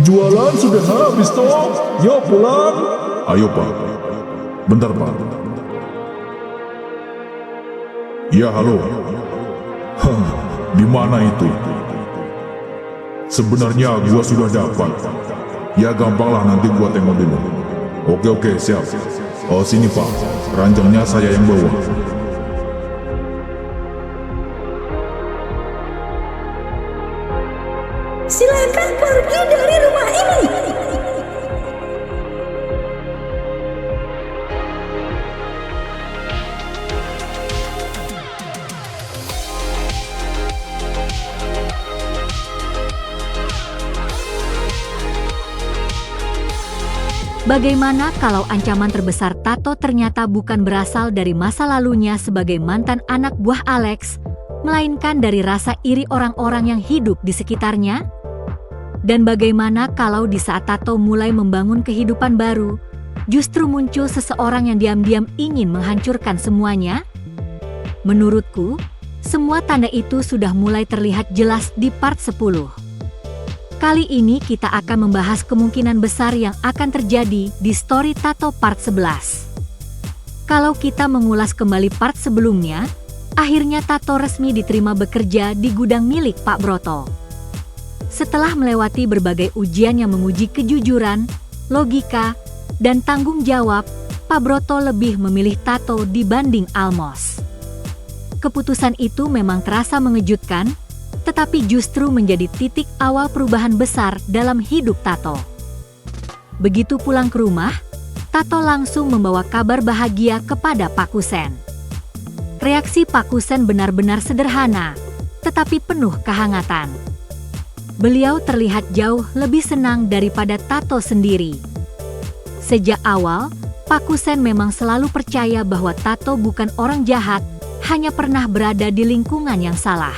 Jualan sudah habis toh. Yuk pulang. Ayo Pak. Bentar Pak. Ya halo. Hah, di mana itu? Sebenarnya gua sudah dapat. Ya gampanglah, nanti gua tengok dulu. Oke siap. Oh sini Pak, ranjangnya saya yang bawa. Silakan pergi dari rumah ini. Bagaimana kalau ancaman terbesar Tato ternyata bukan berasal dari masa lalunya sebagai mantan anak buah Alex, melainkan dari rasa iri orang-orang yang hidup di sekitarnya? Dan bagaimana kalau di saat Tato mulai membangun kehidupan baru, justru muncul seseorang yang diam-diam ingin menghancurkan semuanya? Menurutku, semua tanda itu sudah mulai terlihat jelas di part 10. Kali ini kita akan membahas kemungkinan besar yang akan terjadi di story Tato part 11. Kalau kita mengulas kembali part sebelumnya, akhirnya Tato resmi diterima bekerja di gudang milik Pak Broto. Setelah melewati berbagai ujian yang menguji kejujuran, logika, dan tanggung jawab, Pak Broto lebih memilih Tato dibanding Almos. Keputusan itu memang terasa mengejutkan, tetapi justru menjadi titik awal perubahan besar dalam hidup Tato. Begitu pulang ke rumah, Tato langsung membawa kabar bahagia kepada Pak Kusen. Reaksi Pak Kusen benar-benar sederhana, tetapi penuh kehangatan. Beliau terlihat jauh lebih senang daripada Tato sendiri. Sejak awal, Pak Kusen memang selalu percaya bahwa Tato bukan orang jahat, hanya pernah berada di lingkungan yang salah.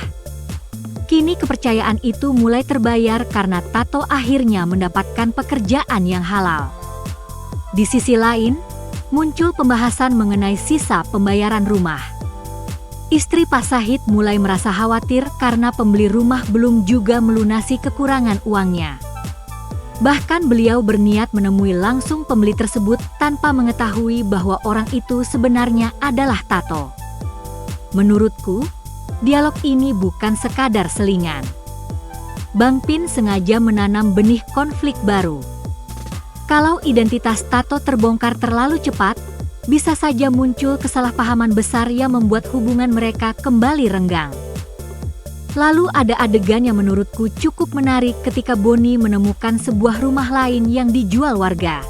Kini kepercayaan itu mulai terbayar karena Tato akhirnya mendapatkan pekerjaan yang halal. Di sisi lain, muncul pembahasan mengenai sisa pembayaran rumah. Istri Pak Sahid mulai merasa khawatir karena pembeli rumah belum juga melunasi kekurangan uangnya. Bahkan beliau berniat menemui langsung pembeli tersebut tanpa mengetahui bahwa orang itu sebenarnya adalah Tato. Menurutku, dialog ini bukan sekadar selingan. Bang Pin sengaja menanam benih konflik baru. Kalau identitas Tato terbongkar terlalu cepat, bisa saja muncul kesalahpahaman besar yang membuat hubungan mereka kembali renggang. Lalu ada adegan yang menurutku cukup menarik ketika Boni menemukan sebuah rumah lain yang dijual warga.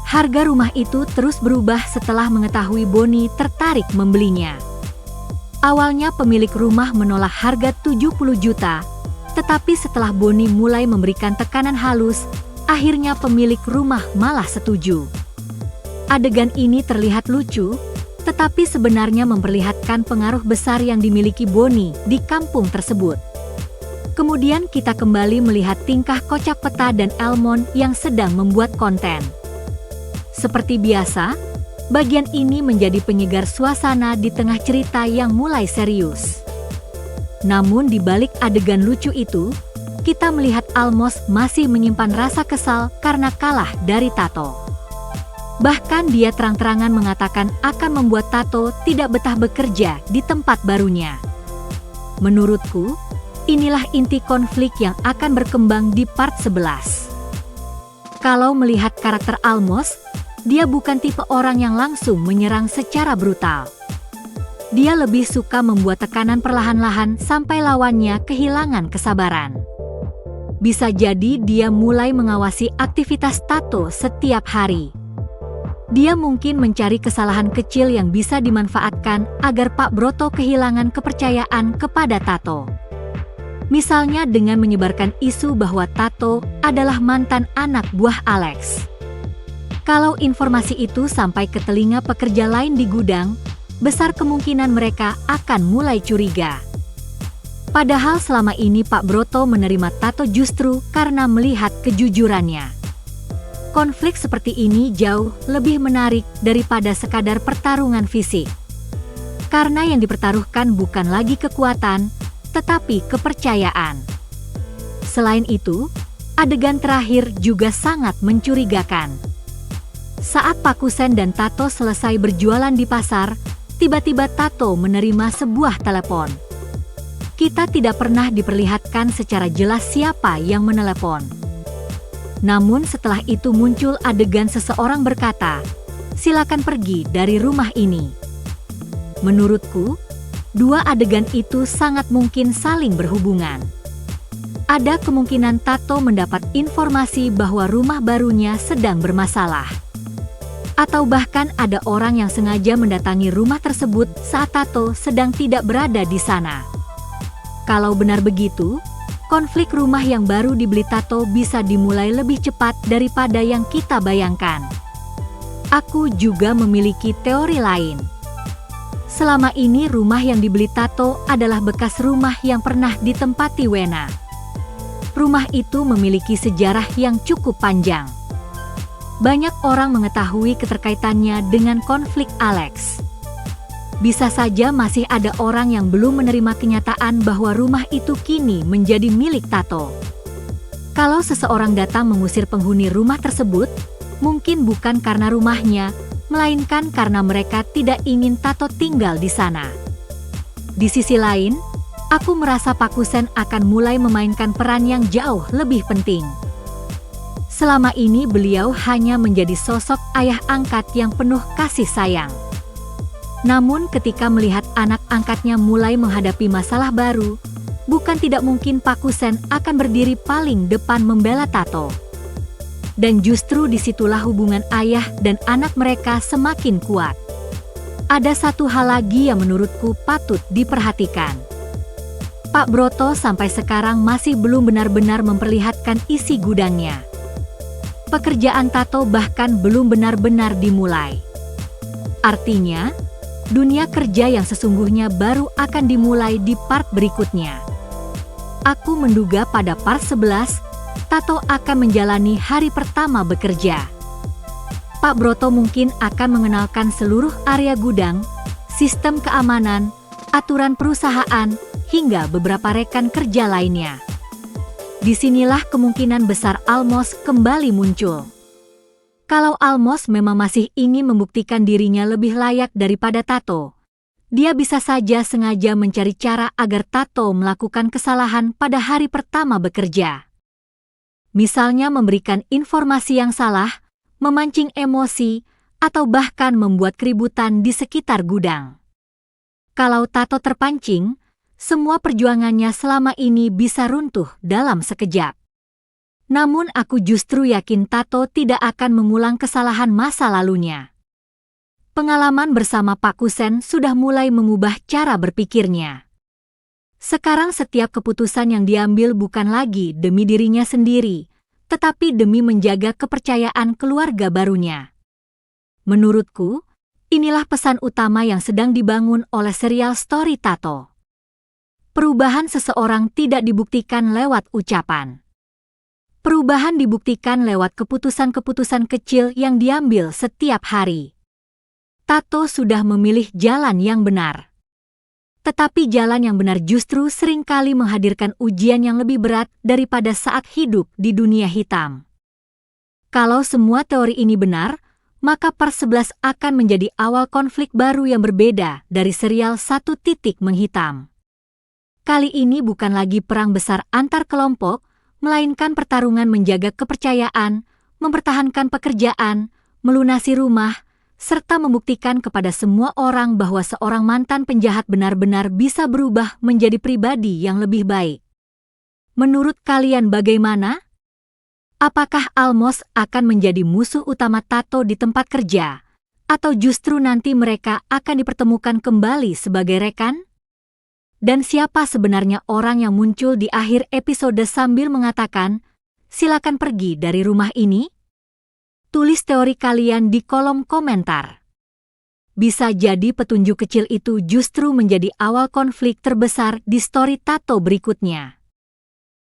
Harga rumah itu terus berubah setelah mengetahui Boni tertarik membelinya. Awalnya pemilik rumah menolak harga 70 juta, tetapi setelah Boni mulai memberikan tekanan halus, akhirnya pemilik rumah malah setuju. Adegan ini terlihat lucu, tetapi sebenarnya memperlihatkan pengaruh besar yang dimiliki Boni di kampung tersebut. Kemudian kita kembali melihat tingkah Kocak Peta dan Elmon yang sedang membuat konten. Seperti biasa, bagian ini menjadi penyegar suasana di tengah cerita yang mulai serius. Namun di balik adegan lucu itu, kita melihat Almos masih menyimpan rasa kesal karena kalah dari Tato. Bahkan dia terang-terangan mengatakan akan membuat Tato tidak betah bekerja di tempat barunya. Menurutku, inilah inti konflik yang akan berkembang di part 11. Kalau melihat karakter Almos, dia bukan tipe orang yang langsung menyerang secara brutal. Dia lebih suka membuat tekanan perlahan-lahan sampai lawannya kehilangan kesabaran. Bisa jadi dia mulai mengawasi aktivitas Tato setiap hari. Dia mungkin mencari kesalahan kecil yang bisa dimanfaatkan agar Pak Broto kehilangan kepercayaan kepada Tato. Misalnya dengan menyebarkan isu bahwa Tato adalah mantan anak buah Alex. Kalau informasi itu sampai ke telinga pekerja lain di gudang, besar kemungkinan mereka akan mulai curiga. Padahal selama ini Pak Broto menerima Tato justru karena melihat kejujurannya. Konflik seperti ini jauh lebih menarik daripada sekadar pertarungan fisik. Karena yang dipertaruhkan bukan lagi kekuatan, tetapi kepercayaan. Selain itu, Adegan terakhir juga sangat mencurigakan. Saat Pakusen dan Tato selesai berjualan di pasar, tiba-tiba Tato menerima sebuah telepon. Kita tidak pernah diperlihatkan secara jelas siapa yang menelepon. Namun setelah itu muncul adegan seseorang berkata, "Silakan pergi dari rumah ini." Menurutku, dua adegan itu sangat mungkin saling berhubungan. Ada kemungkinan Tato mendapat informasi bahwa rumah barunya sedang bermasalah. Atau bahkan ada orang yang sengaja mendatangi rumah tersebut saat Tato sedang tidak berada di sana. Kalau benar begitu, konflik rumah yang baru dibeli Tato bisa dimulai lebih cepat daripada yang kita bayangkan. Aku juga memiliki teori lain. Selama ini rumah yang dibeli Tato adalah bekas rumah yang pernah ditempati Wena. Rumah itu memiliki sejarah yang cukup panjang. Banyak orang mengetahui keterkaitannya dengan konflik Alex. Bisa saja masih ada orang yang belum menerima kenyataan bahwa rumah itu kini menjadi milik Tato. Kalau seseorang datang mengusir penghuni rumah tersebut, mungkin bukan karena rumahnya, melainkan karena mereka tidak ingin Tato tinggal di sana. Di sisi lain, aku merasa Pakusen akan mulai memainkan peran yang jauh lebih penting. Selama ini beliau hanya menjadi sosok ayah angkat yang penuh kasih sayang. Namun ketika melihat anak angkatnya mulai menghadapi masalah baru, bukan tidak mungkin Pakusen akan berdiri paling depan membela Tato. Dan justru disitulah hubungan ayah dan anak mereka semakin kuat. Ada satu hal lagi yang menurutku patut diperhatikan. Pak Broto sampai sekarang masih belum benar-benar memperlihatkan isi gudangnya. Pekerjaan Tato bahkan belum benar-benar dimulai. Artinya, dunia kerja yang sesungguhnya baru akan dimulai di part berikutnya. Aku menduga pada part 11, Tato akan menjalani hari pertama bekerja. Pak Broto mungkin akan mengenalkan seluruh area gudang, sistem keamanan, aturan perusahaan, hingga beberapa rekan kerja lainnya. Disinilah kemungkinan besar Almos kembali muncul. Kalau Almos memang masih ingin membuktikan dirinya lebih layak daripada Tato, dia bisa saja sengaja mencari cara agar Tato melakukan kesalahan pada hari pertama bekerja. Misalnya memberikan informasi yang salah, memancing emosi, atau bahkan membuat keributan di sekitar gudang. Kalau Tato terpancing, semua perjuangannya selama ini bisa runtuh dalam sekejap. Namun aku justru yakin Tato tidak akan mengulang kesalahan masa lalunya. Pengalaman bersama Pakusen sudah mulai mengubah cara berpikirnya. Sekarang setiap keputusan yang diambil bukan lagi demi dirinya sendiri, tetapi demi menjaga kepercayaan keluarga barunya. Menurutku, inilah pesan utama yang sedang dibangun oleh serial Story Tato. Perubahan seseorang tidak dibuktikan lewat ucapan. Perubahan dibuktikan lewat keputusan-keputusan kecil yang diambil setiap hari. Tato sudah memilih jalan yang benar. Tetapi jalan yang benar justru seringkali menghadirkan ujian yang lebih berat daripada saat hidup di dunia hitam. Kalau semua teori ini benar, maka part 11 akan menjadi awal konflik baru yang berbeda dari serial Satu Titik Menghitam. Kali ini bukan lagi perang besar antar kelompok, melainkan pertarungan menjaga kepercayaan, mempertahankan pekerjaan, melunasi rumah, serta membuktikan kepada semua orang bahwa seorang mantan penjahat benar-benar bisa berubah menjadi pribadi yang lebih baik. Menurut kalian bagaimana? Apakah Almos akan menjadi musuh utama Tato di tempat kerja? Atau justru nanti mereka akan dipertemukan kembali sebagai rekan? Dan siapa sebenarnya orang yang muncul di akhir episode sambil mengatakan, "Silakan pergi dari rumah ini"? Tulis teori kalian di kolom komentar. Bisa jadi petunjuk kecil itu justru menjadi awal konflik terbesar di story Tato berikutnya.